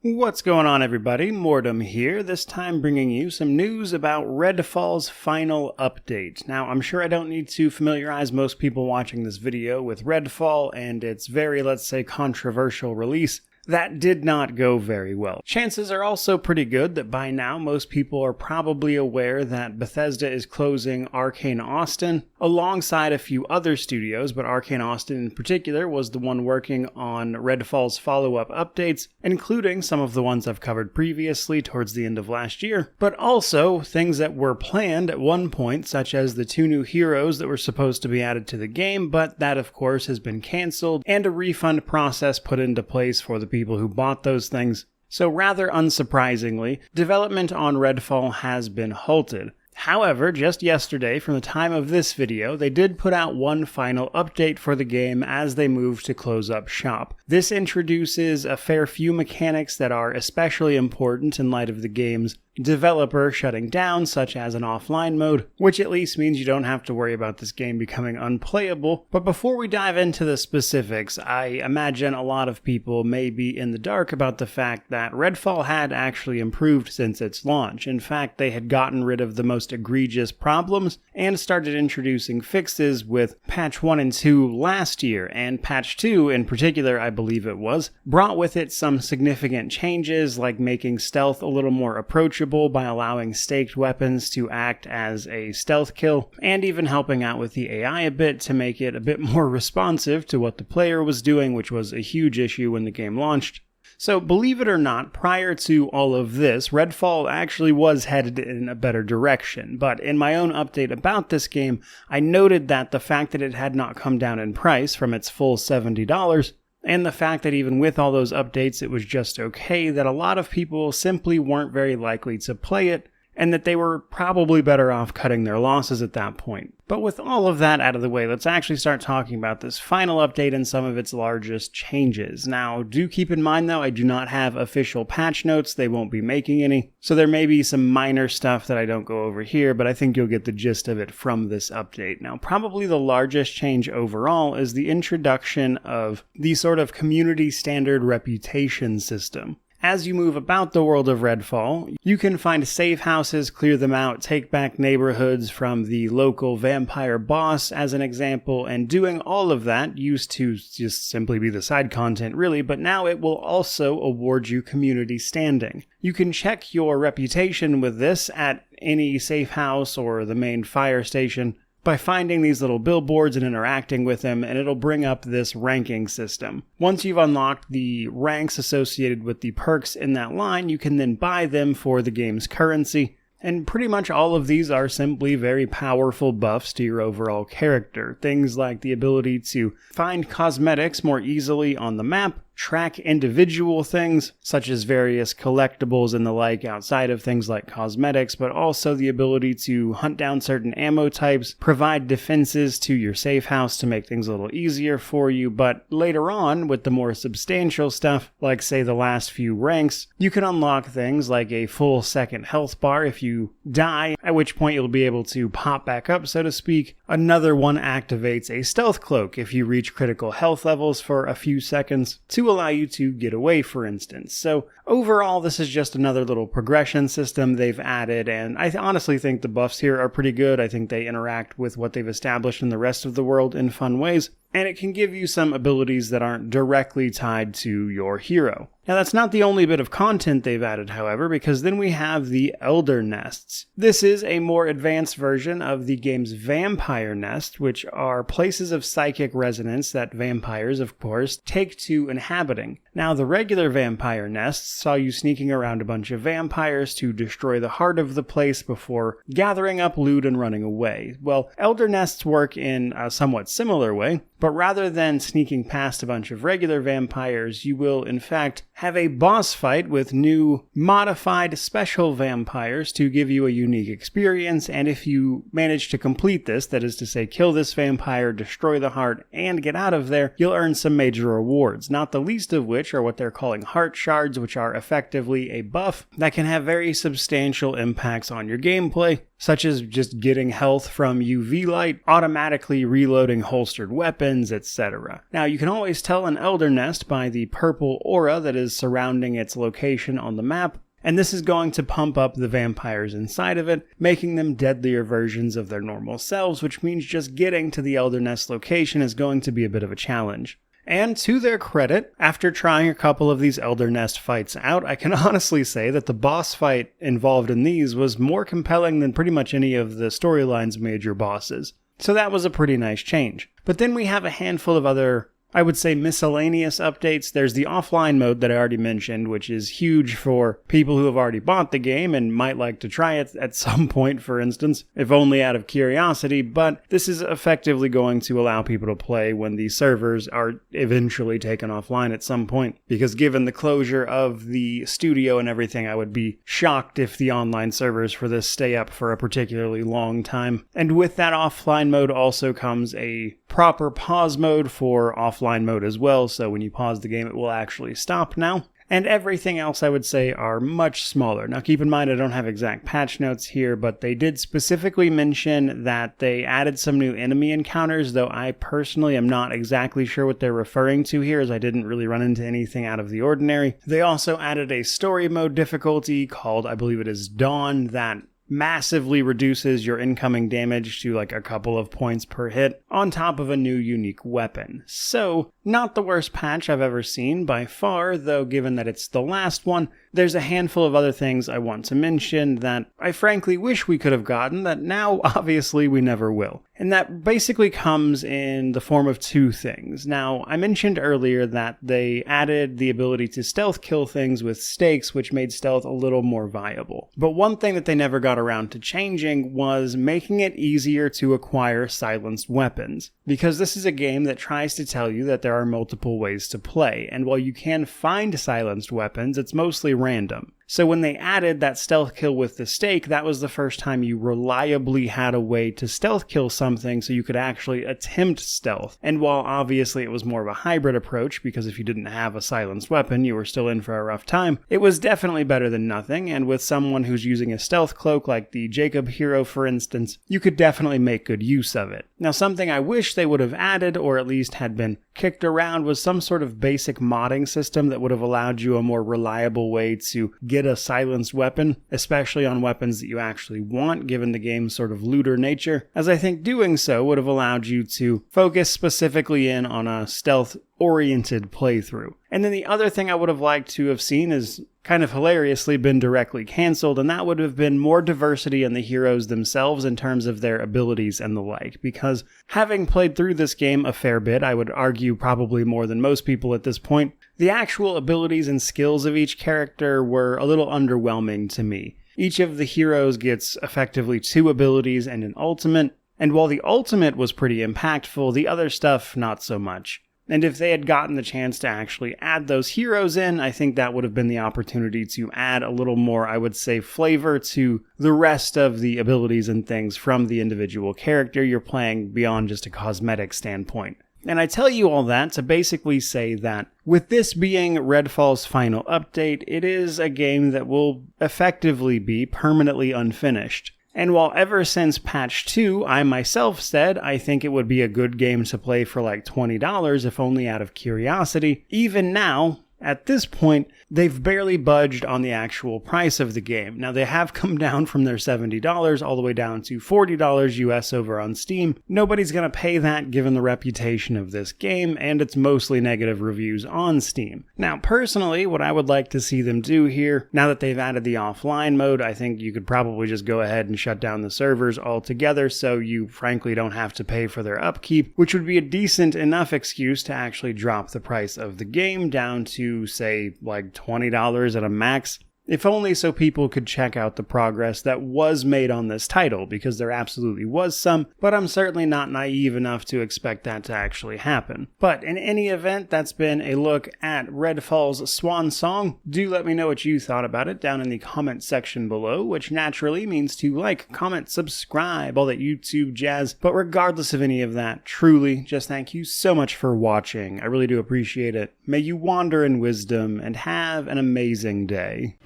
What's going on, everybody? Mortem here, this time bringing you some news about Redfall's final update. Now, I'm sure I don't need to familiarize most people watching this video with Redfall and its very, let's say, controversial release. That did not go very well. Chances are also pretty good that by now most people are probably aware that Bethesda is closing Arkane Austin alongside a few other studios, but Arkane Austin in particular was the one working on Redfall's follow-up updates, including some of the ones I've covered previously towards the end of last year, but also things that were planned at one point, such as the 2 new heroes that were supposed to be added to the game, but that of course has been cancelled, and a refund process put into place for the people who bought those things. So rather unsurprisingly, development on Redfall has been halted. However, just yesterday, from the time of this video, they did put out one final update for the game as they move to close up shop. This introduces a fair few mechanics that are especially important in light of the game's developer shutting down, such as an offline mode, which at least means you don't have to worry about this game becoming unplayable. But before we dive into the specifics, I imagine a lot of people may be in the dark about the fact that Redfall had actually improved since its launch. In fact, they had gotten rid of the most egregious problems and started introducing fixes with patch 1 and 2 last year, and patch 2 in particular, I believe it was, brought with it some significant changes like making stealth a little more approachable by allowing staked weapons to act as a stealth kill, and even helping out with the AI a bit to make it a bit more responsive to what the player was doing, which was a huge issue when the game launched. So believe it or not, prior to all of this, Redfall actually was headed in a better direction, but in my own update about this game, I noted that the fact that it had not come down in price from its full $70, and the fact that even with all those updates it was just okay, that a lot of people simply weren't very likely to play it, and that they were probably better off cutting their losses at that point. But with all of that out of the way, let's actually start talking about this final update and some of its largest changes. Now, do keep in mind though, I do not have official patch notes, they won't be making any, so there may be some minor stuff that I don't go over here, but I think you'll get the gist of it from this update. Now, probably the largest change overall is the introduction of the sort of community standard reputation system. As you move about the world of Redfall, you can find safe houses, clear them out, take back neighborhoods from the local vampire boss as an example, and doing all of that used to just simply be the side content really, but now it will also award you community standing. You can check your reputation with this at any safe house or the main fire station by finding these little billboards and interacting with them, and it'll bring up this ranking system. Once you've unlocked the ranks associated with the perks in that line, you can then buy them for the game's currency, and pretty much all of these are simply very powerful buffs to your overall character. Things like the ability to find cosmetics more easily on the map, track individual things, such as various collectibles and the like outside of things like cosmetics, but also the ability to hunt down certain ammo types, provide defenses to your safe house to make things a little easier for you, but later on, with the more substantial stuff, like say the last few ranks, you can unlock things like a full second health bar if you die, at which point you'll be able to pop back up, so to speak. Another one activates a stealth cloak if you reach critical health levels for a few seconds, to allow you to get away, for instance. So overall, this is just another little progression system they've added, and I honestly think the buffs here are pretty good. I think they interact with what they've established in the rest of the world in fun ways, and it can give you some abilities that aren't directly tied to your hero. Now, that's not the only bit of content they've added, however, because then we have the Elder Nests. This is a more advanced version of the game's Vampire Nest, which are places of psychic resonance that vampires, of course, take to inhabiting. Now, the regular Vampire Nests saw you sneaking around a bunch of vampires to destroy the heart of the place before gathering up loot and running away. Well, Elder Nests work in a somewhat similar way, but rather than sneaking past a bunch of regular vampires, you will, in fact, have a boss fight with new modified special vampires to give you a unique experience, and if you manage to complete this, that is to say kill this vampire, destroy the heart, and get out of there, you'll earn some major rewards, not the least of which are what they're calling heart shards, which are effectively a buff that can have very substantial impacts on your gameplay. such as just getting health from UV light, automatically reloading holstered weapons, etc. Now, you can always tell an Elder Nest by the purple aura that is surrounding its location on the map, and this is going to pump up the vampires inside of it, making them deadlier versions of their normal selves, which means just getting to the Elder Nest location is going to be a bit of a challenge. And to their credit, after trying a couple of these Elder Nest fights out, I can honestly say that the boss fight involved in these was more compelling than pretty much any of the storyline's major bosses. So that was a pretty nice change. But then we have a handful of other, I would say, miscellaneous updates. There's the offline mode that I already mentioned, which is huge for people who have already bought the game and might like to try it at some point, for instance, if only out of curiosity, but this is effectively going to allow people to play when the servers are eventually taken offline at some point, because given the closure of the studio and everything, I would be shocked if the online servers for this stay up for a particularly long time. And with that offline mode also comes a proper pause mode for offline mode as well, so when you pause the game it will actually stop now. And everything else I would say are much smaller. Now keep in mind I don't have exact patch notes here, but they did specifically mention that they added some new enemy encounters, though I personally am not exactly sure what they're referring to here, as I didn't really run into anything out of the ordinary. They also added a story mode difficulty called, I believe it is Dawn, that massively reduces your incoming damage to like a couple of points per hit, on top of a new unique weapon. So, not the worst patch I've ever seen by far, though given that it's the last one, there's a handful of other things I want to mention that I frankly wish we could have gotten that now obviously we never will. And that basically comes in the form of two things. Now, I mentioned earlier that they added the ability to stealth kill things with stakes, which made stealth a little more viable. But one thing that they never got around to changing was making it easier to acquire silenced weapons. Because this is a game that tries to tell you that there are multiple ways to play, and while you can find silenced weapons, it's mostly random. So when they added that stealth kill with the stake, that was the first time you reliably had a way to stealth kill something so you could actually attempt stealth. And while obviously it was more of a hybrid approach, because if you didn't have a silenced weapon, you were still in for a rough time, it was definitely better than nothing, and with someone who's using a stealth cloak like the Jacob hero for instance, you could definitely make good use of it. Now something I wish they would have added, or at least had been kicked around, was some sort of basic modding system that would have allowed you a more reliable way to get a silenced weapon, especially on weapons that you actually want, given the game's sort of looter nature, as I think doing so would have allowed you to focus specifically in on a stealth-oriented playthrough. And then the other thing I would have liked to have seen is kind of hilariously been directly cancelled, and that would have been more diversity in the heroes themselves in terms of their abilities and the like, because having played through this game a fair bit, I would argue probably more than most people at this point, the actual abilities and skills of each character were a little underwhelming to me. Each of the heroes gets effectively 2 abilities and an ultimate, and while the ultimate was pretty impactful, the other stuff not so much. And if they had gotten the chance to actually add those heroes in, I think that would have been the opportunity to add a little more, I would say, flavor to the rest of the abilities and things from the individual character you're playing beyond just a cosmetic standpoint. And I tell you all that to basically say that with this being Redfall's final update, it is a game that will effectively be permanently unfinished. And while ever since patch 2, I myself said I think it would be a good game to play for like $20 if only out of curiosity, even now, at this point, they've barely budged on the actual price of the game. Now, they have come down from their $70 all the way down to $40 US over on Steam. Nobody's going to pay that given the reputation of this game and its mostly negative reviews on Steam. Now, personally, what I would like to see them do here, now that they've added the offline mode, I think you could probably just go ahead and shut down the servers altogether so you frankly don't have to pay for their upkeep, which would be a decent enough excuse to actually drop the price of the game down to say like $20 at a max, if only so people could check out the progress that was made on this title, because there absolutely was some, but I'm certainly not naive enough to expect that to actually happen. But in any event, that's been a look at Redfall's swan song. Do let me know what you thought about it down in the comment section below, which naturally means to like, comment, subscribe, all that YouTube jazz. But regardless of any of that, truly, just thank you so much for watching. I really do appreciate it. May you wander in wisdom and have an amazing day.